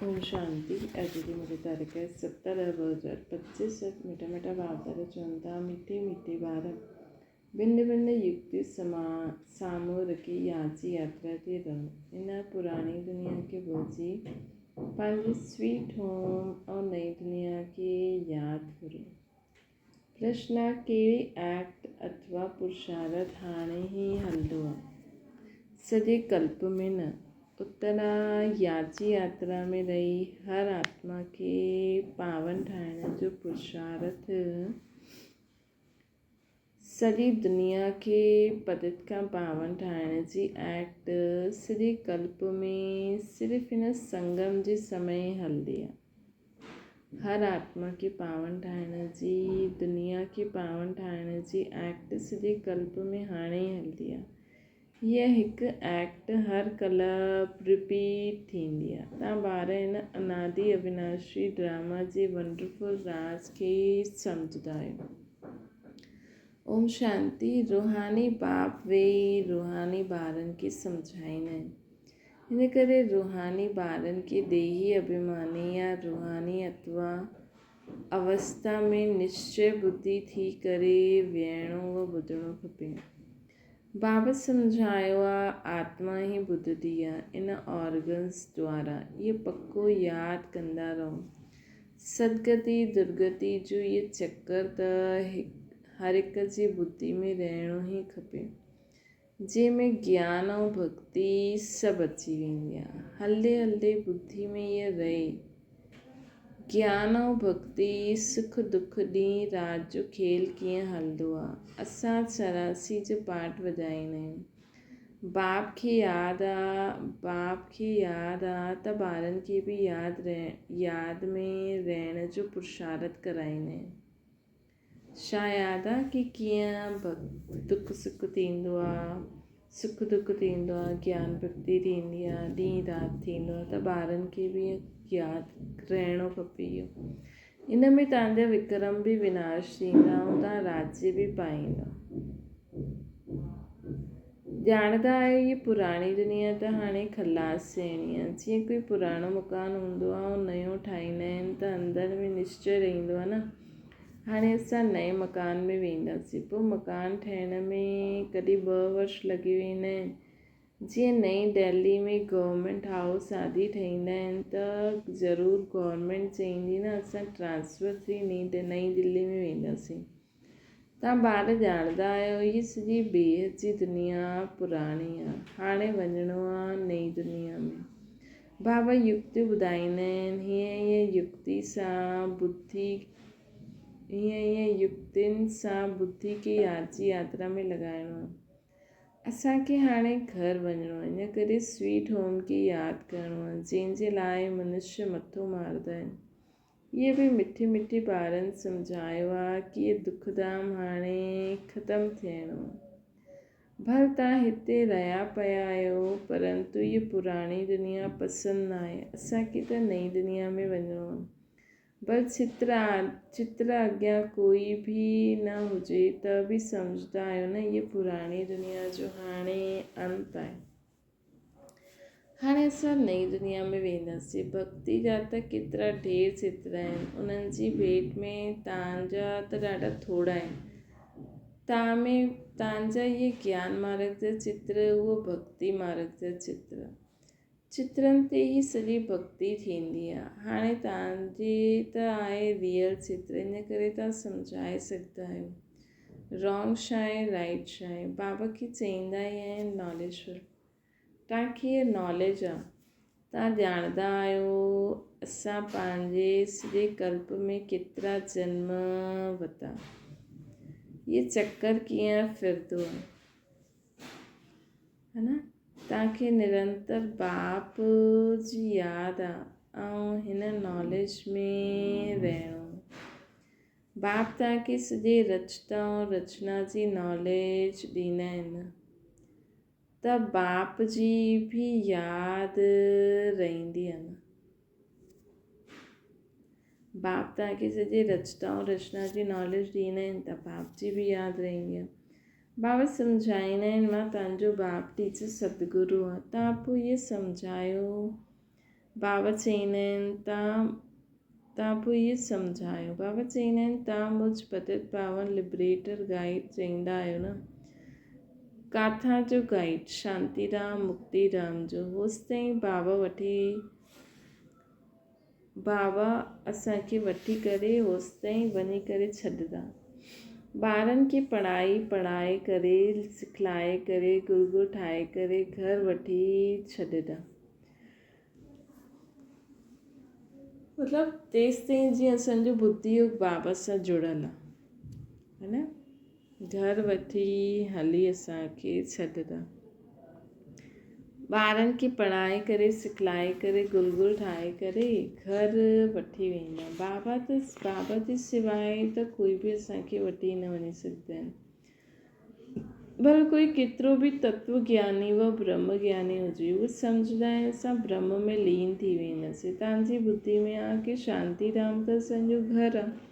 ओम शांति। अॼु जी मुंहिंजी तारीख़ 17/2025। मिठा मिठा बार चवंदा मीठे मीठे ॿार भिन्न भिन्न युक्ति साम्हूं रखी याची यात्रा ते रहो। इन पुरानी दुनिया खे भुलिजी पंहिंजी स्वीट होम और नई दुनिया खे यादि करो। प्रश्न आहे, कहिड़ी एक्ट अथवा पुरुषार्थ हाणे ई हलंदो आहे? सॼे कल्प में न। उत्तरा याची यात्रा में रही हर आत्मा खे पावन ठाहिण जो पुरुषार्थ सॼी दुनिया खे पतित खां पावन ठाहिण जी एक्ट सॼे कल्प में सिर्फ़ु हिन संगम जे समय हलंदी आहे। हर आत्मा खे पावन ठाहिण जी, दुनिया खे पावन ठाहिण जी एक्ट सॼे कल्प में हाणे ई हलंदी आहे। हीअ हिकु एक्ट हर कल्प रिपीट थींदी आहे। तव्हां ॿार हिन अनादि अविनाशी ड्रामा जे वंडरफुल राज खे सम्झंदा आहियो। ओम शांति। रूहानी बाप वेही रूहानी ॿारनि खे सम्झाईंदा आहिनि। हिन करे रूहानी ॿारनि खे देही अभिमानी या रूहानी अथवा अवस्था में निश्चय बुद्धि थी करे विहणो व ॿुधणो खपे। बाबा सम्झायो आहे, आत्मा ई ॿुधंदी आहे इन ऑर्गन्स द्वारा। इहो पको यादि कंदा रहो। सदगति दुर्गति जो इहो चक्कर त हर हिक जी बुद्धि में रहणो ई खपे, जंहिंमें ज्ञान ऐं भक्ति सभु अची वेंदी आहे। हलंदे हलंदे बुद्धि में इहा रहे। ज्ञान ऐं भक्ति सुख दुख ॾींहुं राति जो खेल कीअं हलंदो आहे। असां 84 जो पाठ वॼाईंदा आहियूं। बाप खे यादि आहे त ॿारनि खे बि यादि में रहण जो पुरुषार्थ कराईंदा आहिनि। छा यादि आहे कि कीअं दुख सुख थींदो आहे, सुख दुख थींदो आहे, ज्ञान भक्ति थींदी आहे, ॾींहुं राति थींदो आहे। त ॿारनि खे बि यादि रहणो खपे। इहो इन में तव्हांजा विक्रम बि विनाश थींदा ऐं तव्हां राज्य बि पाईंदा। ॼाणंदा आहियो इहा पुराणी दुनिया त हाणे खलास थियणी आहे। जीअं कोई पुराणो मकान हूंदो आहे ऐं नयो ठाहींदा आहिनि त अंदरि में निश्चय रहंदो आहे न। हाणे असां नए मकान में वेंदासीं, पोइ मकान ठहिण में कॾहिं 2 वर्ष लॻी वेंदा आहिनि। जीअं नई दिल्ली में गवर्नमेंट हाउस आदि ठहींदा आहिनि त ज़रूरु गवर्नमेंट चईंदी न असां ट्रांसफ़र थी नई दिल्ली में वेंदासीं। तव्हां ॿार ॼाणंदा आहियो हीअ सॼी बेहद जी दुनिया पुराणी आहे। हाणे वञिणो आहे नई दुनिया में। बाबा युक्ति ॿुधाईंदा आहिनि। हीअं युक्तियुनि सां बुद्धि खे याची यात्रा में लॻाइणो आहे। असांखे हाणे घर वञिणो आहे, इन करे स्वीट होम खे यादि करिणो आहे, जंहिंजे लाइ मनुष्य मथो मारंदा आहिनि। इहे बि मिठी मिठी ॿारनि सम्झायो आहे कि इहे दुखधाम हाणे ख़तमु थियणो आहे। भल तव्हां हिते रहिया पिया आहियो, परंतु इहा पुराणी दुनिया पसंदि न आहे। असांखे त नई दुनिया में वञिणो आहे। भल चित्र अॻियां कोई बि न हुजे त बि सम्झंदा आहियो न इहा पुराणी दुनिया जो हाणे अंत आहे। हाणे असां नई दुनिया में वेंदासीं। भक्ति जा त केतिरा ढेर चित्र आहिनि, उन्हनि जी भेट में तव्हांजा त ॾाढा थोरा आहिनि। तव्हांजा इहे ज्ञान मार्ग जा चित्र, उहो भक्ति मार्ग जा चित्रनि ते ई सॼी भक्ति थींदी आहे। हाणे तव्हांजे त आहे रियल चित्र, इन करे तव्हां सम्झाए सघंदा आहियो रॉन्ग छा आहे, राइट छा आहे। बाबा खे चईंदा ई आहिनि नॉलेजफुल। तव्हांखे इहा नॉलेज आहे। तव्हां ॼाणंदा आहियो असां पंहिंजे सॼे कल्प में केतिरा जन्म वरिता, इहे चक्कर कीअं फिरंदो आहे, है न। तव्हांखे निरंतर बाप जी यादि आहे ऐं हिन नॉलेज में रहणो। बाप तव्हांखे सॼे रचता ऐं रचना जी नॉलेज ॾींदा आहिनि त बाप जी बि यादि रहंदी आहे न। बाप तव्हांखे सॼे रचता ऐं रचना जी नॉलेज ॾींदा आहिनि त बाप जी बि यादि रहंदी आहे। बाबा सम्झाईंदा आहिनि, मां तव्हांजो बाप टीचर सतगुरु आहे। तव्हां पोइ इहे सम्झायो बाबा चईंदा आहिनि तव्हां पोइ इहे सम्झायो। बाबा चईंदा आहिनि तव्हां मुझ पतित पावन लिबरेटर गाइड चईंदा आहियो न, काथां जो गाइड? शांतीराम मुक्तिराम जो। होसिताईं बाबा असांखे वठी करे होसिताईं वञी करे छॾंदा। ॿारनि खे पढ़ाए करे सिखलाए करे गुरू ठाहे करे घर वठी छॾंदा। मतिलबु तेसिताईं जीअं असांजो बुद्धि योग बाबा सां जुड़ियल आहे न, घर वठी हली असांखे छॾंदा। ॿारनि खे पढ़ाए करे सिखलाए करे गुलगुल ठाहे करे घर वठी वेंदा। बाबा जे सवाइ त कोई बि असांखे वठी न वञी सघंदा आहिनि। भले कोई केतिरो बि तत्व ज्ञानी व ब्रह्म ज्ञानी हुजे, उहे सम्झंदा आहिनि असां ब्रह्म में लीन थी वेंदासीं। तव्हांजी बुद्धि में आहे की शांतीराम त असांजो घरु आहे,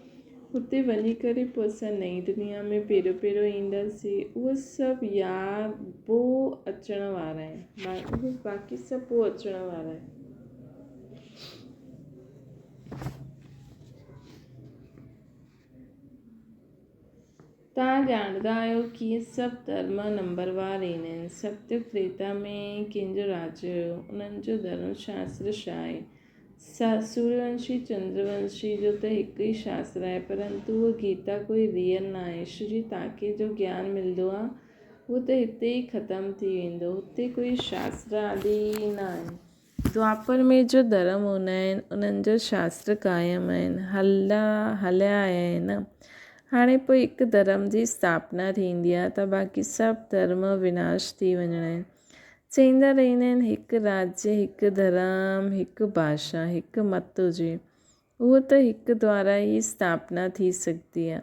हुते वञी करे पोइ असां नई दुनिया में पहिरियों ईंदासीं। उहे सभु यादि पोइ अचण वारा आहिनि, बाक़ी सभु पोइ अचण वारा आहिनि। तव्हां ॼाणंदा आहियो कि इहे सभु धर्म नंबरवार ईंदा आहिनि। सत्युग त्रेता में कंहिंजो राज्य हुयो, उन्हनि जो धर्मशास्त्र छा आहे? सूर्यवंशी चंद्रवंशी जो त हिकु ई शास्त्र आहे, परंतु उहा गीता कोई रियल न आहे। श्री तव्हांखे जो ज्ञान मिलंदो आहे उहो त हिते ई ख़तमु थी वेंदो, हुते कोई शास्त्र आदि न आहे। द्वापर में जो धर्म हूंदा आहिनि उन्हनि जो शास्त्र क़ाइमु आहिनि, हलिया आया आहिनि। हाणे पोइ हिकु धर्म जी स्थापना थींदी आहे त बाक़ी सभु धर्म विनाश थी वञणा आहिनि। चईंदा रहंदा आहिनि हिकु राज्य, हिकु धर्म, हिकु भाषा, हिकु मत हुजे, उहो त हिकु द्वारा ई स्थापना थी सघंदी आहे।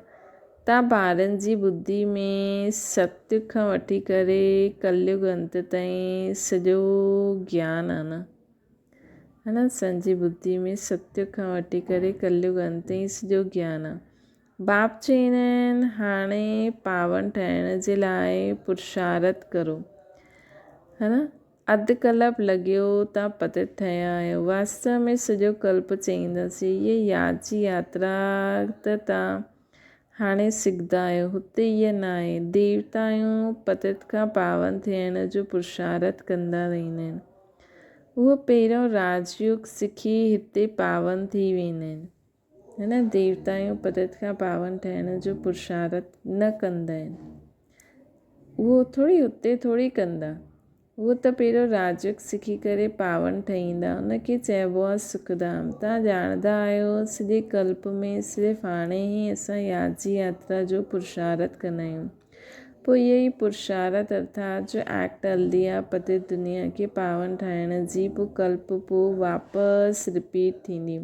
तव्हां ॿारनि जी बुद्धि में सत्युग खां वठी करे कलयुग अंत ताईं सॼो ज्ञान आहे न, है न। असांजी बुद्धि में सत्युग खां वठी करे कलयुग अंत ताईं सॼो ज्ञान आहे। बाप चईंदा आहिनि हाणे पावन ठहिण जे लाइ पुरुषार्थ करो, है न। अधु कल्प लॻियो तव्हां पतित ठहिया आहियो, वास्तव में सॼो कल्प चईंदासीं। इहे यादि जी यात्रा त तव्हां हाणे सिखंदा आहियो, हुते इहा न आहे। देवताऊं पतित खां पावन थियण जो पुरुषार्थ कंदा रहंदा आहिनि। उहो पहिरियों राजयोग सिखी हिते पावन थी वेंदा आहिनि, है न। देवताऊं पतित खां पावन ठहिण जो पुरुषार्थ न कंदा आहिनि, उहो हुते थोरी कंदा। उहो त पहिरियों राजयोग सिखी करे पावन ठहींदा, उनखे चइबो आहे सुखधाम। तव्हां ॼाणंदा आहियो सॼे कल्प में सिर्फ़ु हाणे ई असां यादि जी यात्रा जो पुरुषार्थ कंदा आहियूं। पोइ इहो ई पुरुषार्थ अर्थात जो एक्ट हलंदी आहे पतित दुनिया खे पावन ठाहिण जी, पोइ कल्प पोइ वापसि रिपीट थींदी।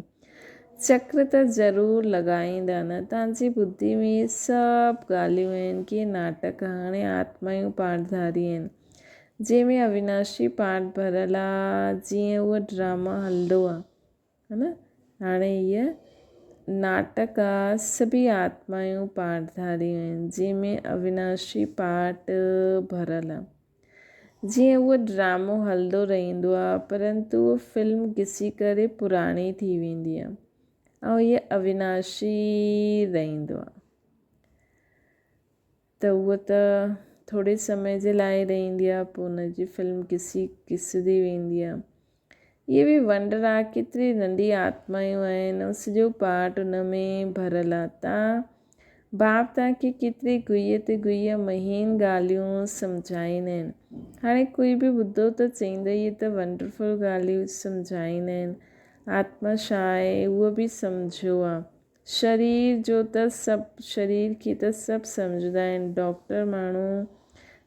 चक्र त ज़रूरु लॻाईंदा न। तव्हांजी बुद्धि में सभु ॻाल्हियूं आहिनि कि नाटक हाणे आत्माऊं पाठधारी आहिनि, जंहिंमें अविनाशी पाठ भरियलु आहे। जीअं उहो ड्रामा हलंदो आहे, है न। हाणे हीअ नाटक आहे, सभी आत्माऊं पाठधारियूं आहिनि, जंहिंमें अविनाशी पाठ भरियलु आहे। जीअं उहो ड्रामो हलंदो रहंदो आहे, परंतु उहो फिल्म ॾिसी करे पुराणी थी वेंदी आहे ऐं इहे अविनाशी रहंदो आहे। त उहो त थोरे समय जे लाइ रहंदी आहे, पोइ हुनजी फिल्म घिसंदी वेंदी आहे। इहे बि वंडर आहे, केतिरी नंढी आत्माऊं आहिनि ऐं सॼो पाठ हुन में भरियलु आहे। बाप तव्हांखे केतिरी गुईअ ते गुईअ महीन ॻाल्हियूं सम्झाईंदा आहिनि। हाणे कोई बि ॿुधो त चईंदा इहे त वंडरफुल ॻाल्हियूं सम्झाईंदा आहिनि। आत्मा छा आहे उहो बि सम्झियो आहे। शरीर खे त सभु सम्झंदा आहिनि। डॉक्टर माण्हू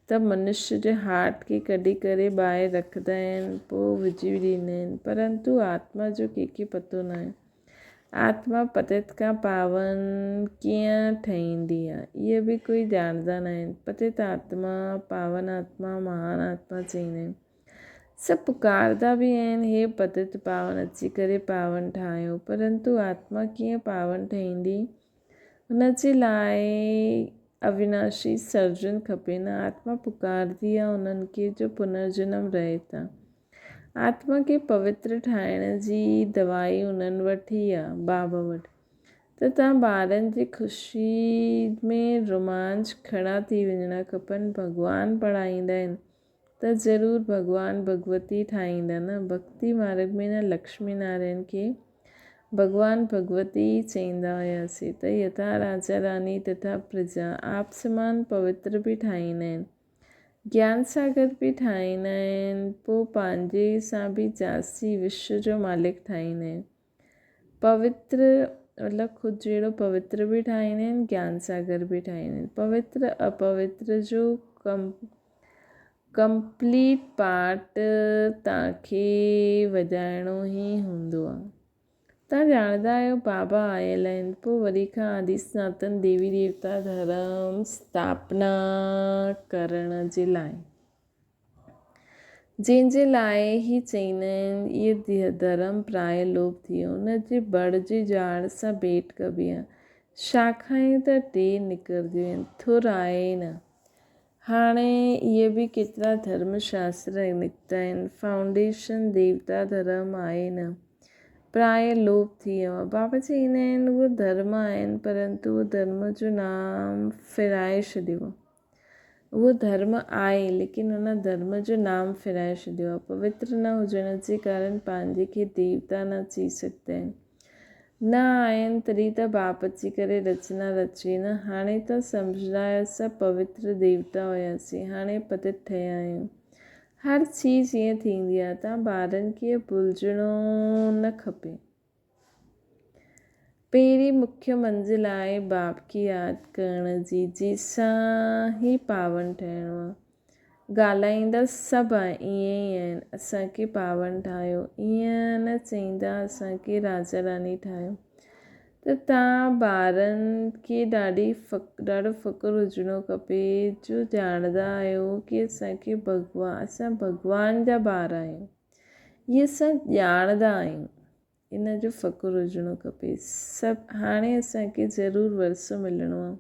त मनुष्य जे हार्ट खे कढी करे ॿाहिरि रखंदा आहिनि, पोइ विझी ॾींदा आहिनि, परंतु आत्मा जो कंहिंखे पतो न आहे। आत्मा पतित खां पावन कीअं ठहींदी आहे इहे बि कोई ॼाणंदा न आहिनि। पतित आत्मा, पावन आत्मा, महान आत्मा चईंदा आहिनि। सभु पुकारदा बि आहिनि, हे पतित पावन अची करे पावन ठाहियो, परंतु आत्मा कीअं पावन ठहींदी? हुन जे लाइ अविनाशी सर्जन खपे न। आत्मा पुकारदी आहे उन्हनि खे जो पुनर्जन्म रहे था। आत्मा खे पवित्र ठाहिण जी दवाई उन्हनि वटि ई आहे, बाबा वटि। त तव्हां ॿारनि जी ख़ुशी में रोमांच खड़ा थी वञणा खपनि। भॻवानु पढ़ाईंदा आहिनि त ज़रूरु भॻवानु भगवती ठाहींदा न। भक्ति मार्ग में न लक्ष्मी नारायण खे भॻवानु भगवती चईंदा हुयासीं। त यथा राजा रानी तथा प्रजा आप समान पवित्र बि ठाहींदा आहिनि, ज्ञान सागर बि ठाहींदा आहिनि, पोइ पंहिंजे सां बि जासी विश्व जो मालिक ठाहींदा आहिनि। पवित्र मतिलबु ख़ुदि जहिड़ो पवित्र बि ठाहींदा आहिनि, ज्ञान सागर बि ठाहींदा आहिनि। पवित्र अपवित्र जो कंप्लीट पार्ट तव्हांखे वॼाइणो ई हूंदो आहे। तव्हां ॼाणंदा आहियो बाबा आयल आहिनि, पोइ वरी खां आदि सनातन देवी देवता धर्म स्थापना करण जे लाइ, जंहिंजे लाइ ई चईंदा आहिनि इहे धर्म प्राय लोप थी वियो। हुन जे बड़ जी झाड़ सां भेट कबी आहे, शाखायूं त टे निकिरंदियूं आहिनि, थुर आहे न। हाणे इहे बि केतिरा धर्मशास्त्र निकिता आहिनि। फाउंडेशन देवता धर्म आहे न, प्राय लोप थी वियो आहे। बाबा चईंदा आहिनि उहे धर्म आहिनि, परंतु उहो धर्म जो नाम फिराए छॾियो। उहो धर्म आहे लेकिन हुन धर्म जो नाम फिराए छॾियो आहे। पवित्र न हुजण जे कारण पंहिंजे खे देवता न चई सघंदा आहिनि। न आहिनि तॾहिं त बाप अची करे रचना रचे न। हाणे त सम्झंदा आहियो सभु पवित्र देवता हुयासीं, हाणे पतित ठहिया आहियूं। हर चीज़ ईअं थींदी आहे। तव्हां ॿारनि खे भुलिजणो न खपे। पहिरीं मुख्य मंज़िल आहे बाप खे यादि करण जी, जंहिंसां ई पावन ठहिणो आहे। ॻाल्हाईंदा सभु आहे ईअं ई आहिनि, असांखे पावन ठाहियो, ईअं न चईंदा असांखे राजा रानी ठाहियो। त तव्हां ॿारनि खे ॾाढो फ़ख़ुरु हुजिणो खपे जो ॼाणंदा आहियो की असां भॻवान जा ॿार आहियूं। इहे असां ॼाणंदा आहियूं, इन जो फ़ख़ुरु हुजिणो खपे। सभु हाणे असांखे ज़रूरु वरसो मिलणो आहे।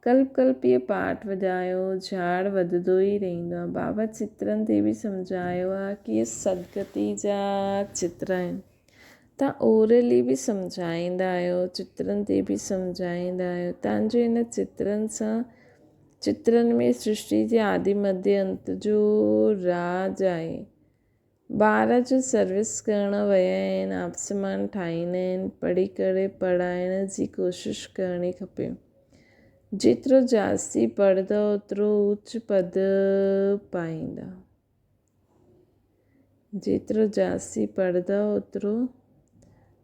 कल्प कल्प इहे पाठ वॼायो, झाड़ वधंदो ई रहंदो आहे। बाबा चित्रनि ते बि सम्झायो आहे की इहे सदगति जा चित्र आहिनि। तव्हां ओरली बि सम्झाईंदा आहियो, चित्रनि ते बि सम्झाईंदा आहियो। तव्हांजो इन चित्रनि में सृष्टि जे आदि मध्य अंत जो राज आहे। ॿार जो सर्विस करण विया आहिनि, आपसमान ठाहींदा आहिनि, पढ़ी करे पढ़ाइण जी कोशिशि करणी खपे। जेतिरो जास्ती पढ़ंदा ओतिरो उच्च पद पाईंदा। जेतिरो जास्ती पढ़ंदा ओतिरो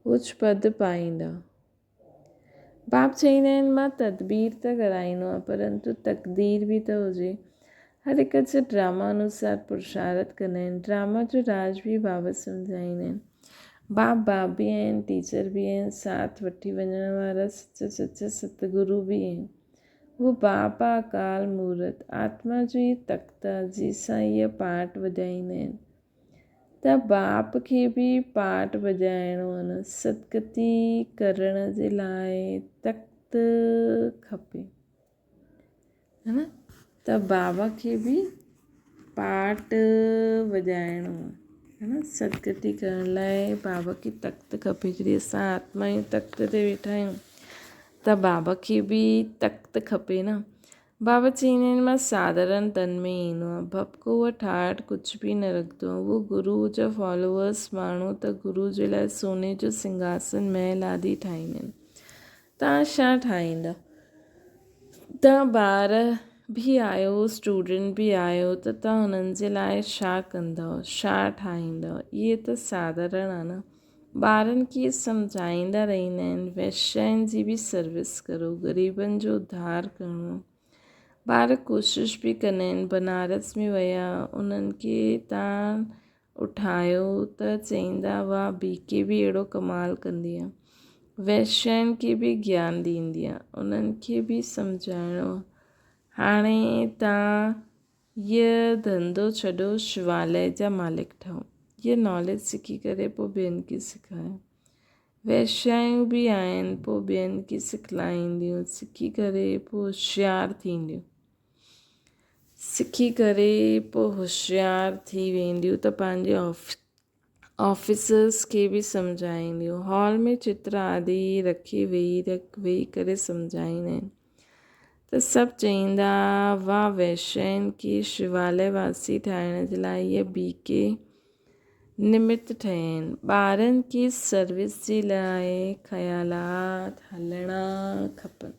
उच्च पद पाईंदा। बाप चईंदा आहिनि मां तदबीर त कराईंदो आहे, परंतु तक़दीर बि त हुजे। हर हिक जे ड्रामा अनुसार पुरुषार्थ कंदा आहिनि। ड्रामा जो राज बि बाबा सम्झाईंदा आहिनि। बाप बि आहिनि, टीचर बि आहिनि, साथ वठी वञण वारा सच सतगुरु बि आहिनि। उहो बाप आहे अकाल मूर्त, आत्मा जो ई तख़्त आहे जंहिंसां इहे पाठ वॼाईंदा आहिनि। त बाप खे बि पाठ वॼाइणो आहे न। सदगति करण जे लाइ तख़्त खपे, है न। त बाबा खे बि पाठ वॼाइणो आहे, है न। सदगति करण लाइ बाबा खे तख़्त खपे। जॾहिं असां आत्माऊं तख़्त ते वेठा आहियूं त बाबा खे बि तख़्त खपे न। बाबा चईंदा आहिनि मां साधारण तन में ईंदो आहियां। भपको व ठाठ कुझु बि न रखंदो आहे। उहो गुरू जा फॉलोअर्स माण्हू त गुरू जे लाइ सोने जो सिंघासन महल आदि ठाहींदा आहिनि। तव्हां छा ठाहींदा? तव्हां ॿार बि आहियो, स्टूडेंट बि आहियो, त तव्हां हुननि जे लाइ छा कंदव, छा ठाहींदव? इहे त साधारण आहे न। ॿारनि खे सम्झाईंदा रहंदा आहिनि, वैश्याउनि जी बि सर्विस करो, ग़रीबनि जो उद्धार करिणो। ॿार कोशिशि बि कंदा आहिनि। बनारस में विया, उन्हनि खे तव्हां उठायो त चईंदा वाह बीके बि अहिड़ो कमाल कंदी आहे। वैश्याउनि खे बि ज्ञान ॾींदी आहे, उन्हनि खे बि सम्झाइणो। हाणे तव्हां इहो धंधो छॾो, शिवालय जा मालिक ठहो। इहा नॉलेज सिखी करे पोइ ॿियनि खे सेखारियो। वैश्याऊं बि आहिनि, पोइ ॿियनि खे सिखलाईंदियूं, सिखी करे पोइ होशियारु थींदियूं। सिखी करे पोइ होशियारु थी वेंदियूं त पंहिंजे ऑफिसर्स खे बि सम्झाईंदियूं। हॉल में चित्र आदि रखी वेही करे सम्झाईंदा आहिनि त सभु चईंदा वाह वैश्यनि खे शिवालयवासी ठाहिण जे लाइ इहे बीके निमित ठहिया आहिनि। ॿारनि खे सर्विस जे लाइ ख़्यालात हलणा खपनि,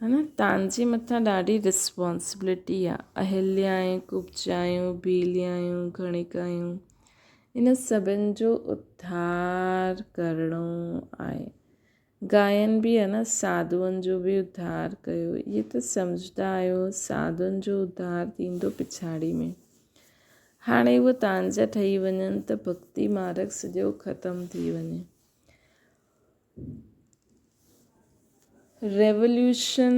है न। तव्हांजे मथां ॾाढी रिस्पॉन्सिबिलिटी आहे। अहिल्याऊं, कुब्जायूं, बीलियाऊं, गणिकायूं, इन सभिनि जो उद्धार करिणो आहे। गायन बि आहे न, साधुअनि जो बि उद्धार कयो। इहे त सम्झंदा आहियो साधुअनि जो उद्धार थींदो पिछाड़ी में। हाणे उहे तव्हांजा ठही वञनि त भक्ति मार्ग सॼो ख़तमु थी वञे। रेवल्यूशन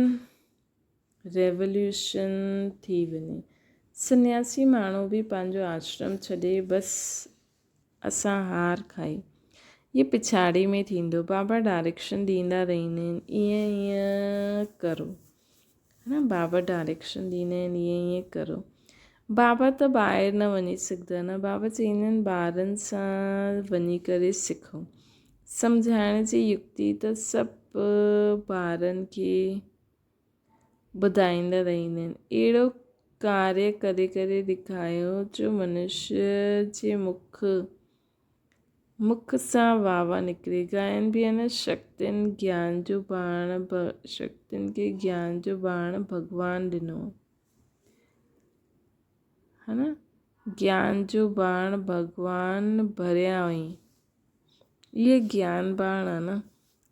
थी वञे। सन्यासी माण्हू बि पंहिंजो आश्रम छॾे बसि असां हार खाई। इहे पिछाड़ी में थींदो। बाबा डायरेक्शन ॾींदा रहंदा आहिनि, ईअं करो, है न। बाबा डायरेक्शन ॾींदा आहिनि, ईअं करो। बाबा त ॿाहिरि न वञी सघंदा न। बाबा चवंदा आहिनि ॿारनि सां वञी करे सिखो। सम्झाइण जी युक्ति त सभु ॿारनि खे ॿुधाईंदा रहंदा आहिनि। अहिड़ो कार्य करे करे ॾेखारियो जो मनुष्य जे मुख सां वाह निकिरे। गायन बि आहे न, शक्तियुनि खे ज्ञान जो बाण भॻवान ॾिनो, है न। ज्ञान जो बाण भॻवान भरिया हुई। इहे ज्ञान बाण आहे न।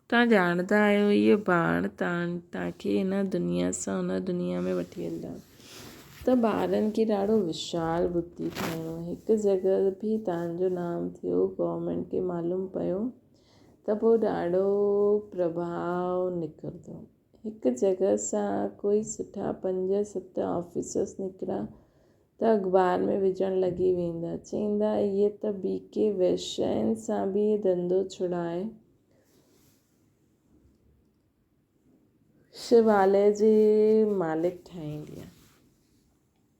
तव्हां ॼाणंदा आहियो इहे बाण तव्हांखे हिन दुनिया सां हुन दुनिया में वठी हलंदा। त ॿारनि खे ॾाढो विशाल बुद्धि ठाहिणो। हिकु जॻह बि तव्हांजो नाम थियो, गवर्नमेंट खे मालूम पियो त पोइ ॾाढो प्रभाव निकिरंदो। हिकु जॻह सां कोई सुठा 5-7 ऑफिसर्स निकिरा त अख़बार में विझण लॻी वेंदा। चवंदा इहे त बीके वैश्यनि सां बि धंधो छुड़ाए शिवालय जे मालिक ठाहींदी आहे।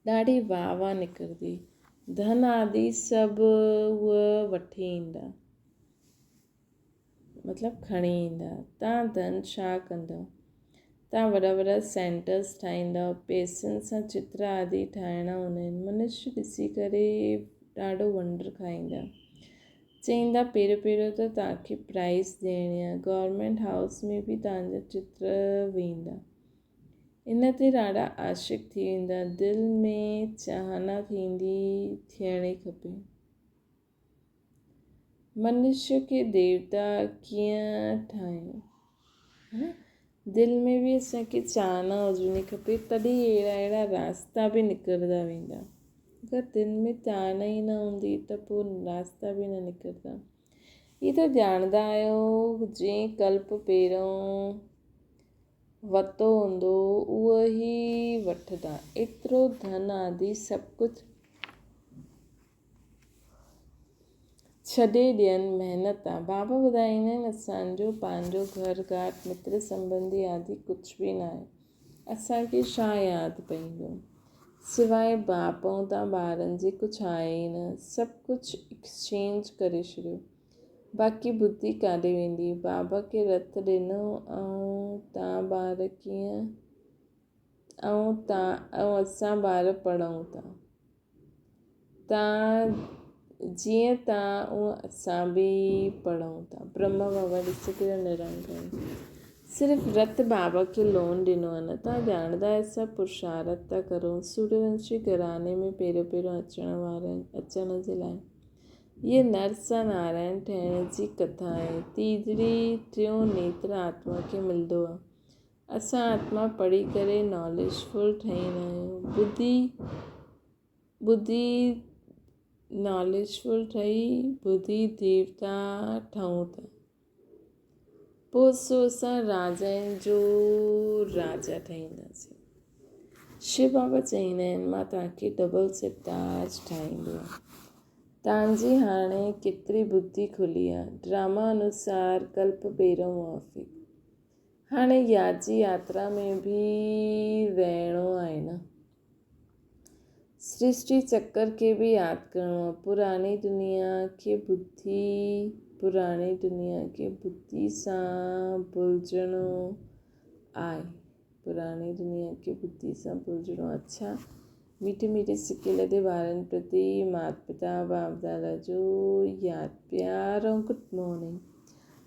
ॾाढी वाह निकिरंदी। धन आदि सभु उहे वठी ईंदा, मतिलबु खणी ईंदा। तव्हां धन छा कंदव? तव्हां वॾा वॾा सेंटर्स ठाहींदव, पैसनि सां चित्र आदि ठाहिणा हूंदा आहिनि। मनुष्य ॾिसी करे ॾाढो वंडर खाईंदा। चवंदा पहिरियों त तव्हांखे प्राइज़ ॾियणी आहे। गवर्नमेंट हाउस में बि तव्हांजा चित्र वेंदा। इन ते ॾाढा आशिक़ थी वेंदा। दिलि में चाहना थियणी खपे। मनुष्य खे देवता कीअं ठाहियूं? दिलि में बि असांखे चाहना हुजणी खपे, तॾहिं अहिड़ा रास्ता बि निकिरंदा वेंदा। अगरि दिलि में चाहना ई न हूंदी त पोइ रास्ता बि न निकिरंदा। हीअ त ॼाणंदा आहियो जंहिं कल्प पहिरियों वरितो हूंदो उहो ई वठंदा। एतिरो धन आदि सभु कुझु छॾे ॾियनि महिनत आहे। बाबा ॿुधाईंदा आहिनि असांजो पंहिंजो घर घाट मित्र संबंधी आदि कुझु बि न आहे। असांखे छा यादि पईंदो सवाइ बाप ऐं तव्हां ॿारनि जे कुझु आहे ई न। सभु कुझु एक्सचेंज करे छॾियो। बाक़ी बुद्धि काॾे वेंदी? बाबा खे रत ॾिनो ऐं तव्हां ॿार कीअं ऐं असां ॿार पढ़ूं था। जीअं तव्हां उअं असां बि पढ़ूं था। ब्रह्मा बाबा ॾिस केॾो निरंकार। सिर्फ़ु रत बाबा खे लोन ॾिनो आहे न। तव्हां ॼाणंदा आहियो सभु पुरुषार्थ था करो सूर्यवंशी घराने में पहिरियों अचण जे लाइ। इहे नर सां नारायण ठहिण जी कथा आहे। तीजड़ी टियों नेत्र आत्मा खे मिलंदो आहे। असां आत्मा पढ़ी करे नॉलेजफुल ठहींदा आहियूं। नॉलेजफुल ठही बुद्धि देवता ठहूं था। पोइ असां राजाउनि जो राजा ठहींदासीं। शिव बाबा चवंदा आहिनि मां तव्हांखे डबल सिताज ठाहींदो। तव्हांजी हाणे केतिरी बुद्धि खुली आहे। ड्रामा अनुसार कल्प पहिरियों मुआफ़िक। हाणे याजी यात्रा में बि रहणो आहे न। सृष्टि चक्कर के भी याद करणो। पुरानी दुनिया के बुद्धि सां भुलजणो आए। पुरानी दुनिया के बुद्धि सां भुलजणो। अच्छा, मीठे मीठे सिके लदे ॿारनि प्रति माता पिता बाप दादा जो यादि प्यार ऐं गुड मॉर्निंग।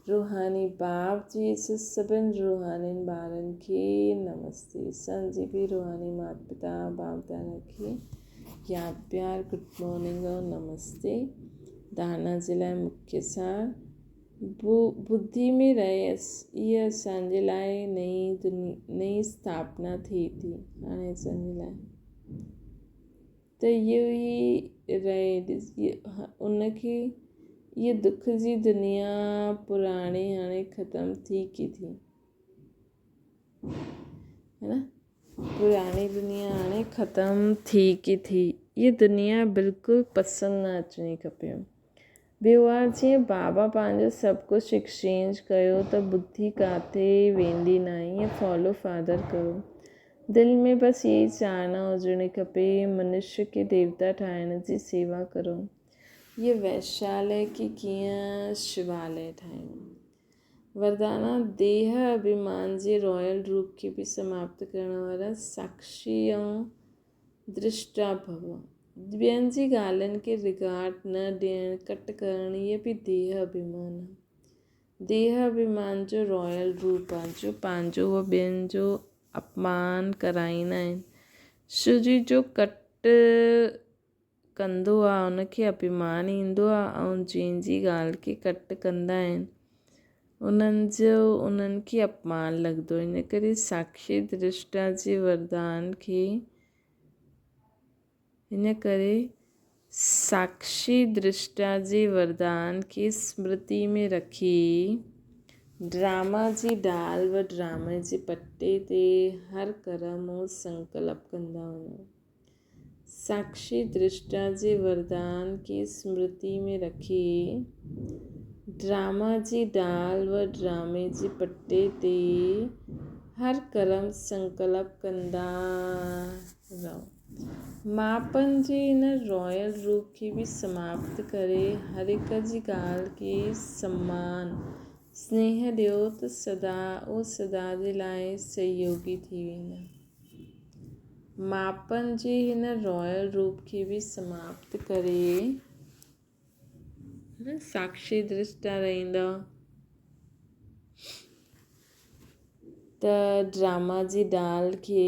रूहानी बाप जी सभिनि रूहानी ॿारनि खे नमस्ते। संजी भी रूहानी माता पिता बाप दादा खे यादि प्यार गुड मॉर्निंग और नमस्ते। दाना जे लाइ मुख्य सार बुद्धि में रहे इहा असांजे लाइ नई स्थापना थिए थी। हाणे असांजे लाइ त इहो ई रहे उनखे इहा दुख जी दुनिया पुराणी हाणे ख़तमु थी की थी, है न। पुराणी दुनिया हाणे ख़तमु थी की थी। इहा दुनिया बिल्कुलु पसंदि न अचणी खपे। ॿियो आहे जीअं बाबा पंहिंजो सभु कुझु एक्सचेंज कयो त बुद्धि किथे वेंदी न। ईअं फॉलो फादर करो। दिलि में बसि इहा ई चाहना हुजणी खपे, मनुष्य खे देवता ठाहिण जी सेवा करो। इहे वैशालय खे कीअं शिवालय ठाहियूं। वरदाना देह अभिमान जे रॉयल रूप खे बि समाप्त करण वारा साक्षी ऐं दृष्टा भव। ॿियनि जी ॻाल्हियुनि खे रिगार्ड न ॾियणु, कट करणु, इहे बि देह अभिमान आहे। देह अभिमान जो रॉयल रूप आहे जो पंहिंजो उहो ॿियनि जो अपमान कराईंदा आहिनि। शिव जी जो कट कंदो आहे उनखे अभिमान ईंदो आहे, ऐं जंहिंजी ॻाल्हि खे कट कंदा आहिनि उन्हनि खे अपमान लॻंदो। इन करे साक्षी दृष्टा जे वरदान खे स्मृति में रखी ड्रामा जी डाल व ड्रामे जे पटे ते हर कर्म ऐं संकल्प कंदा वञो। साक्षी दृष्टा जे वरदान खे स्मृति में रखी ड्रामा जी डाल व ड्रामे जे पटे ते हर कर्म संकल्प कंदा रहो। मापन जे हिन रॉयल रूप खे बि समाप्त करे हर हिक जी ॻाल्हि खे सम्मान स्नेह ॾियो त सदा जे लाइ सहयोगी थी वेंदा। मापन जे हिन रॉयल रूप खे बि समाप्त करे साक्षी दृष्टा रहंदा त ड्रामा जी डाल खे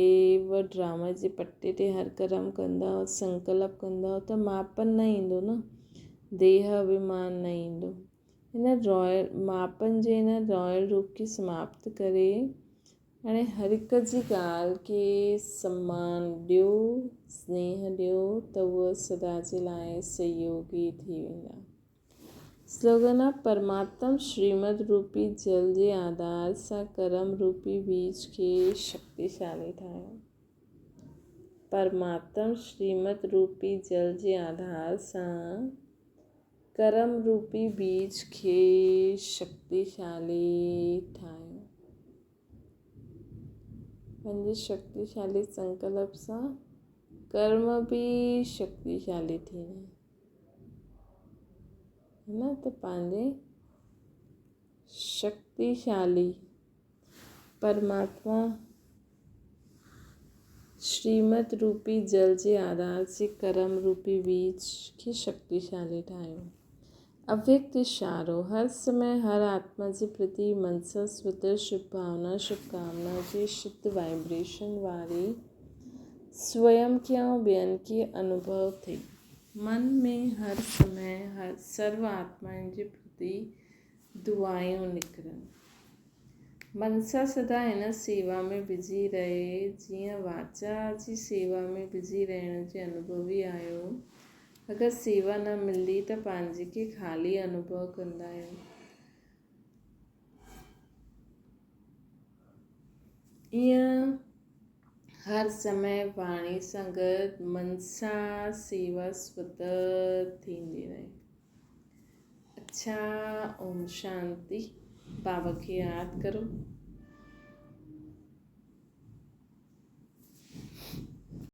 व ड्रामा जे पटे ते हर कर्म कंदा संकल्प कंदा त मापन न ईंदो न, देह अभिमान न ईंदो। मापन जे हिन रॉयल रूप खे समाप्त करे हाणे हर हिक जी ॻाल्हि खे सम्मान ॾियो, स्नेह ॾियो त उहा सदा जे लाइ सहयोगी थी वेंदा। स्लोगन आहे परमात्मा श्रीमद रूपी जल जे आधार सां कर्म रूपी बीज खे शक्तिशाली ठाहियो। परमात्मा श्रीमद रूपी जल जे आधार सां कर्म रूपी बीज खे शक्तिशाली ठाहियो। पंहिंजे शक्तिशाली संकल्प सां कर्म भी शक्तिशाली थींदा, है न। त पंहिंजे शक्तिशाली परमात्मा श्रीमद रूपी जल जे आधार से कर्म रूपी बीज खे शक्तिशाली ठाहियो। अव्यक्त इशारो हर समय हर आत्मा जे प्रति मन सां स्वतः शुभ भावना शुभकामना जी शुद्ध वाइब्रेशन वारी स्वयं खे ऐं ॿियनि खे अनुभव थिए। मन में हर समय हर सर्व आत्माउनि जे प्रति दुआयूं निकिरनि। मन सां सदा हिन सेवा में बिजी रहे जीअं वाचा जी सेवा में बिजी रहण जे अनुभवी आहियो। अगरि सेवा न मिलंदी त पंहिंजे खे ख़ाली अनुभव कंदा आहियो। ईअं हर समय वाणी सां गॾु मन सां सेवा स्वतः थींदी रहे। अच्छा, ओम शांति। बाबा खे यादि करो।